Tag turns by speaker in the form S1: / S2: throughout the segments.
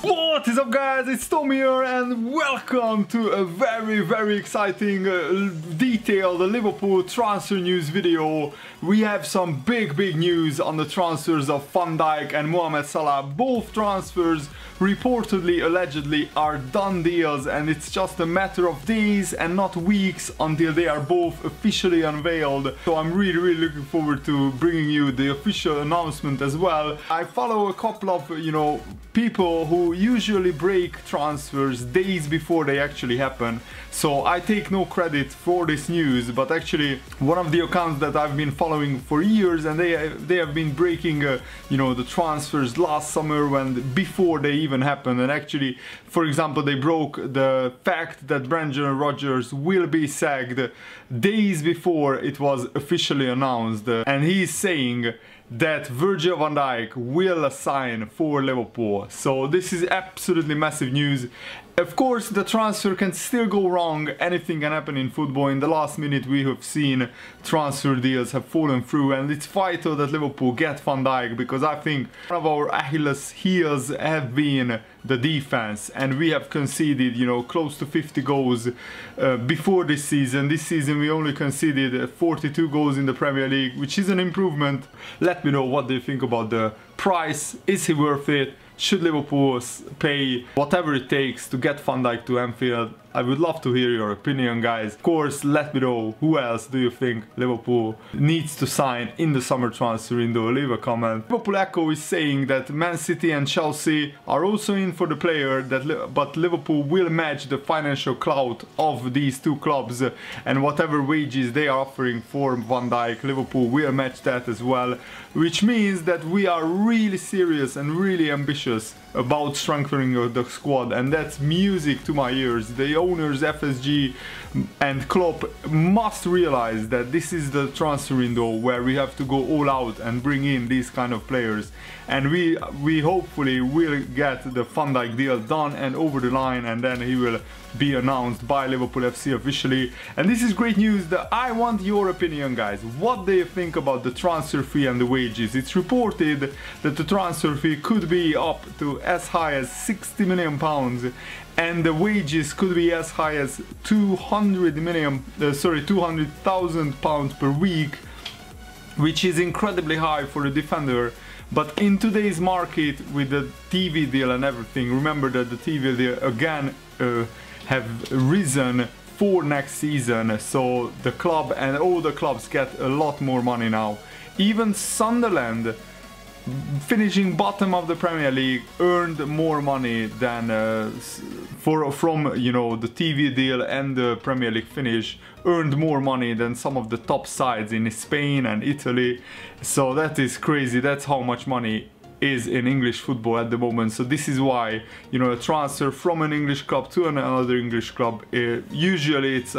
S1: What is up, guys? It's Tom here and welcome to a very exciting detailed Liverpool transfer news video. We have some big news on the transfers of Van Dijk and Mohamed Salah. Both transfers reportedly, allegedly are done deals, and it's just a matter of days and not weeks until they are both officially unveiled. So I'm really looking forward to bringing you the official announcement as well. I follow a couple of, people who usually break transfers days before they actually happen. So I take no credit for this news, but actually one of the accounts that I've been following for years, and they have been breaking the transfers last summer before they even happened. And actually, for example, they broke the fact that Brendan Rodgers will be sacked days before it was officially announced, and he's saying that Virgil van Dijk will sign for Liverpool. So this is absolutely massive news. Of course, the transfer can still go wrong. Anything can happen in football. In the last minute, we have seen transfer deals have fallen through, and it's vital that Liverpool get Van Dijk, because I think one of our Achilles heels have been the defense, and we have conceded, close to 50 goals before this season. This season we only conceded 42 goals in the Premier League, which is an improvement. Let me know what do you think about the price. Is he worth it? Should Liverpool pay whatever it takes to get Van Dijk to Anfield? I would love to hear your opinion, guys. Of course, let me know who else do you think Liverpool needs to sign in the summer transfer window. Leave a comment. Liverpool Echo is saying that Man City and Chelsea are also in for the player, but Liverpool will match the financial clout of these two clubs, and whatever wages they are offering for Van Dijk, Liverpool will match that as well, which means that we are really serious and really ambitious about strengthening the squad, and that's music to my ears. The owners, FSG and Klopp, must realize that this is the transfer window where we have to go all out and bring in these kind of players, and we hopefully will get the Van Dijk deal done and over the line, and then he will be announced by Liverpool FC officially. And this is great news. I want your opinion, guys. What do you think about the transfer fee and the wages? It's reported that the transfer fee could be up to as high as £60 million, and the wages could be as high as £200,000 per week, which is incredibly high for a defender. But in today's market, with the TV deal and everything, remember that the TV deal again have risen for next season, so the club and all the clubs get a lot more money now. Even Sunderland, finishing bottom of the Premier League, earned more money than from the TV deal, and the Premier League finish earned more money than some of the top sides in Spain and Italy. So that is crazy. That's how much money is in English football at the moment. So this is why, a transfer from an English club to another English club, usually it's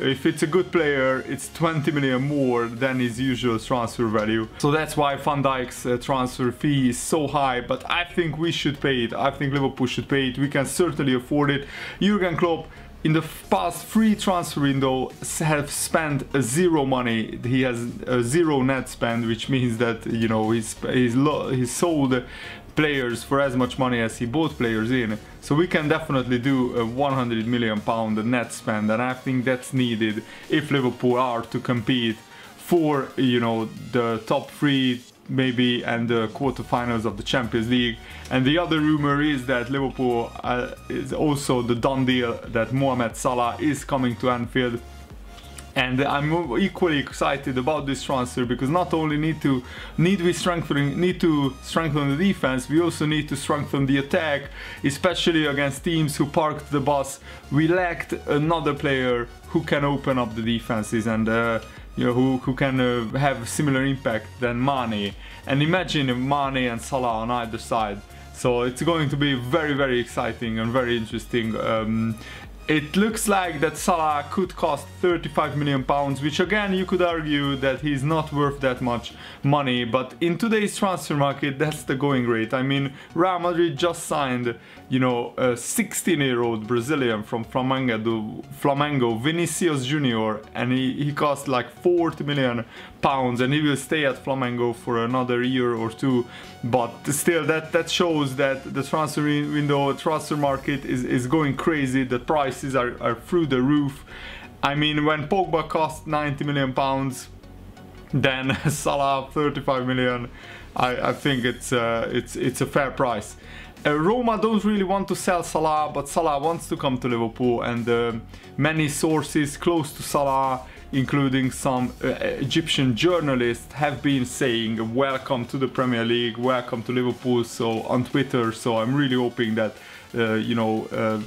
S1: if it's a good player, it's 20 million more than his usual transfer value. So that's why Van Dijk's transfer fee is so high, but I think we should pay it. I think Liverpool should pay it. We can certainly afford it. Jurgen Klopp, in the past 3 transfer window, have spent zero money. He has a zero net spend, which means that he's sold players for as much money as he bought players in. So we can definitely do a £100 million net spend, and I think that's needed if Liverpool are to compete for the top 3 maybe, and the quarterfinals of the Champions League. And the other rumor is that Liverpool is also the done deal that Mohamed Salah is coming to Anfield. And I'm equally excited about this transfer, because not only need to strengthen the defense, we also need to strengthen the attack, especially against teams who parked the bus. We lacked another player who can open up the defenses, and who can have similar impact than Mane. And imagine Mane and Salah on either side. So it's going to be very exciting and very interesting. it looks like that Salah could cost 35 million pounds, which again you could argue that he's not worth that much money, but in today's transfer market that's the going rate. I mean, Real Madrid just signed, you know, a 16-year-old Brazilian from Flamengo, Vinicius Junior, and he cost like 40 million pounds, and he will stay at Flamengo for another year or two. But still, that shows that the transfer window, transfer market is going crazy. The prices are through the roof. I mean, when Pogba cost 90 million pounds, then Salah 35 million, I think it's a fair price. Roma don't really want to sell Salah, but Salah wants to come to Liverpool, and many sources close to Salah, including some Egyptian journalists, have been saying welcome to the Premier League, welcome to Liverpool, so on Twitter. So I'm really hoping that you know,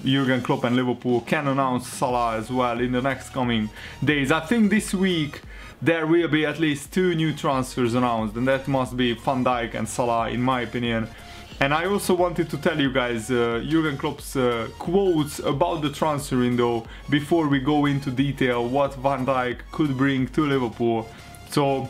S1: Jurgen Klopp and Liverpool can announce Salah as well in the next coming days. I think this week there will be at least 2 new transfers announced, and that must be Van Dijk and Salah, in my opinion. And I also wanted to tell you guys Jurgen Klopp's quotes about the transfer window before we go into detail what Van Dijk could bring to Liverpool. So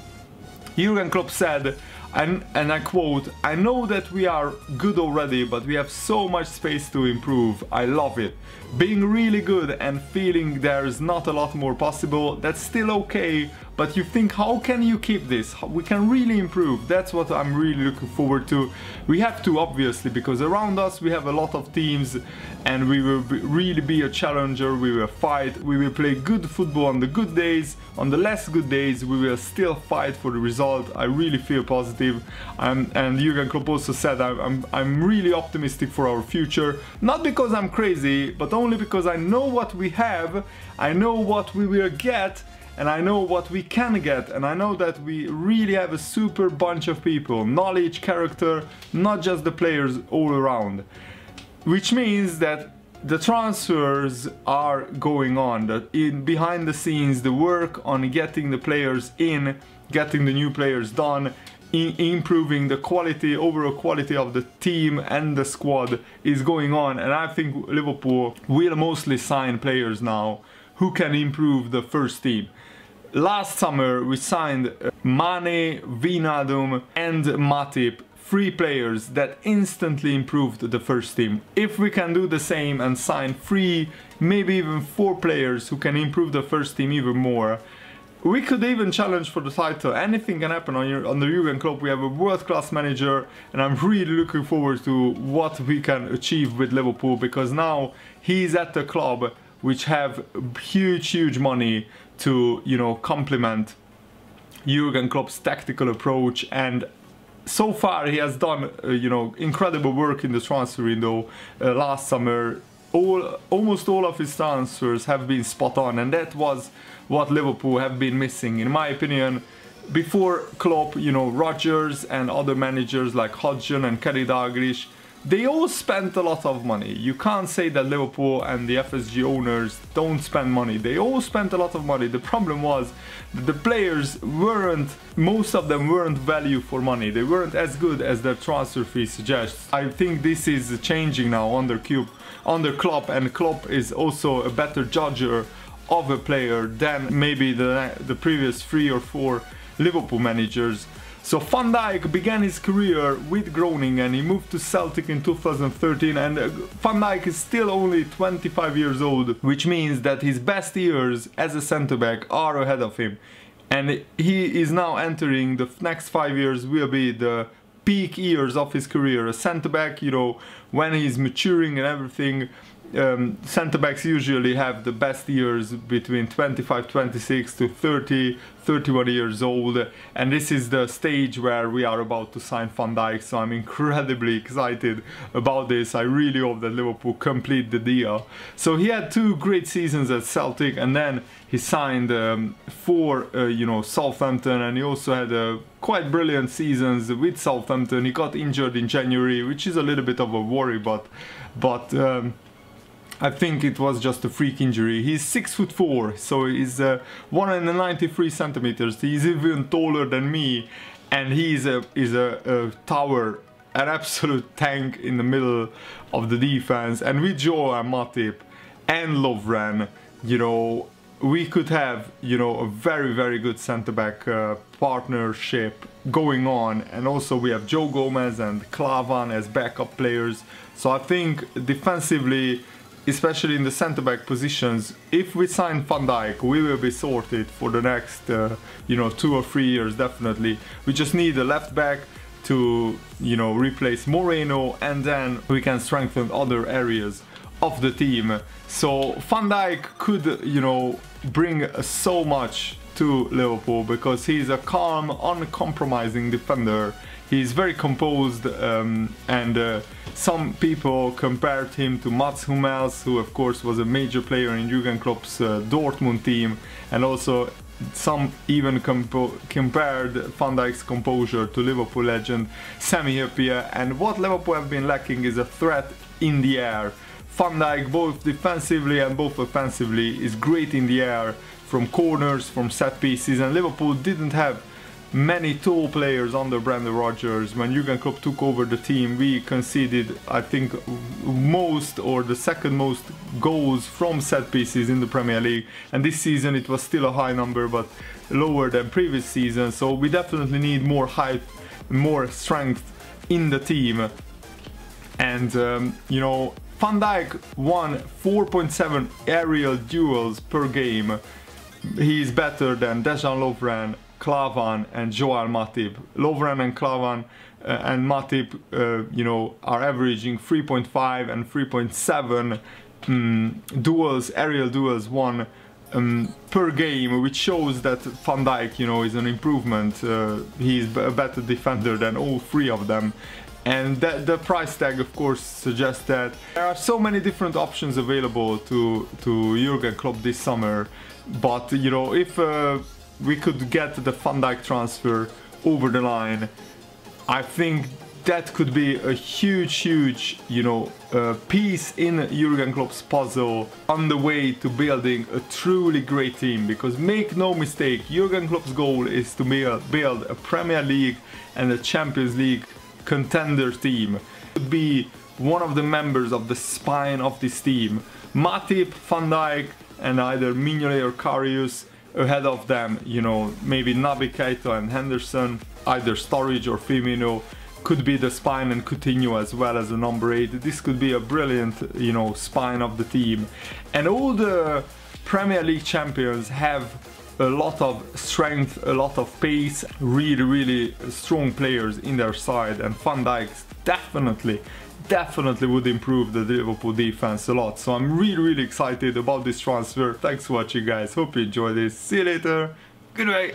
S1: Jurgen Klopp said, and I quote, "I know that we are good already, but we have so much space to improve. I love it. Being really good and feeling there's not a lot more possible, that's still okay, but you think, how can you keep this? We can really improve." That's what I'm really looking forward to. We have to, obviously, because around us we have a lot of teams, and we will really be a challenger. We will fight, we will play good football on the good days. On the less good days we will still fight for the result. I really feel positive. And Jurgen Klopp also said I'm really optimistic for our future, not because I'm crazy, but only because I know what we have, I know what we will get, and I know what we can get, and I know that we really have a super bunch of people, knowledge, character, not just the players all around. Which means that the transfers are going on, that behind the scenes the work on getting the players in, getting the new players done, improving the quality, overall quality of the team and the squad is going on. And I think Liverpool will mostly sign players now who can improve the first team. Last summer we signed Mane, Wijnaldum and Matip, 3 players that instantly improved the first team. If we can do the same and sign 3, maybe even 4 players who can improve the first team even more, we could even challenge for the title. Anything can happen under Jurgen Klopp. We have a world-class manager, and I'm really looking forward to what we can achieve with Liverpool, because now he's at the club which have huge money to, you know, complement Jurgen Klopp's tactical approach. And so far he has done you know, incredible work in the transfer window. Last summer almost all of his transfers have been spot on, and that was what Liverpool have been missing, in my opinion. Before Klopp, you know, Rodgers and other managers like Hodgson and Kenny Dalglish, they all spent a lot of money. You can't say that Liverpool and the FSG owners don't spend money. They all spent a lot of money. The problem was that the players weren't, most of them weren't value for money. They weren't as good as their transfer fee suggests. I think this is changing now under Klopp, and Klopp is also a better judger of a player than maybe the previous 3 or 4 Liverpool managers. So Van Dijk began his career with Groningen, and he moved to Celtic in 2013, and Van Dijk is still only 25 years old, which means that his best years as a centre-back are ahead of him. And he is now entering the next 5 years will be the peak years of his career. A centre-back, you know, when he's maturing and everything, centre-backs usually have the best years between 25, 26 to 30, 31 years old, and this is the stage where we are about to sign Van Dijk, so I'm incredibly excited about this. I really hope that Liverpool complete the deal. So he had 2 great seasons at Celtic, and then he signed for you know, Southampton, and he also had quite brilliant seasons with Southampton. He got injured in January, which is a little bit of a worry, but I think it was just a freak injury. He's 6'4", so he's 193 centimeters. He's even taller than me, and he's a tower, an absolute tank in the middle of the defense. And with Joe and Matip and Lovren, you know, we could have, you know, a very good centre-back partnership going on. And also we have Joe Gomez and Klavan as backup players. So I think defensively, especially in the centre-back positions, if we sign Van Dijk, we will be sorted for the next, you know, 2 or 3 years, definitely. We just need a left-back to, you know, replace Moreno, and then we can strengthen other areas of the team. So Van Dijk could, you know, bring so much to Liverpool because he's a calm, uncompromising defender. He's very composed, and some people compared him to Mats Hummels, who of course was a major player in Jurgen Klopp's Dortmund team, and also some even compared Van Dijk's composure to Liverpool legend Sami Hyypiä. And what Liverpool have been lacking is a threat in the air. Van Dijk, both defensively and both offensively, is great in the air, from corners, from set pieces, and Liverpool didn't have many tall players under Brendan Rodgers. When Jurgen Klopp took over the team, we conceded, I think, most or the second most goals from set pieces in the Premier League, and this season it was still a high number but lower than previous season. So we definitely need more height, more strength in the team. And you know, Van Dijk won 4.7 aerial duels per game. He's better than Dejan Lovren, Klavan and Joel Matip. Lovren and Klavan and Matip, you know, are averaging 3.5 and 3.7 duels, aerial duels won per game, which shows that Van Dijk, you know, is an improvement. He's a better defender than all 3 of them. And the price tag, of course, suggests that there are so many different options available to Jurgen Klopp this summer. But, you know, if we could get the Van Dijk transfer over the line, I think that could be a huge, you know, piece in Jurgen Klopp's puzzle on the way to building a truly great team. Because make no mistake, Jurgen Klopp's goal is to build a Premier League and a Champions League contender team. Could be one of the members of the spine of this team. Matip, Van Dijk, and either Mignolet or Karius. Ahead of them, you know, maybe Naby Keita and Henderson, either Sturridge or Firmino could be the spine, and Coutinho as well as a number 8. This could be a brilliant, you know, spine of the team. And all the Premier League champions have a lot of strength, a lot of pace, really strong players in their side, and Van Dijk definitely would improve the Liverpool defense a lot. So I'm really excited about this transfer. Thanks for watching, guys. Hope you enjoyed this. See you later. Goodbye.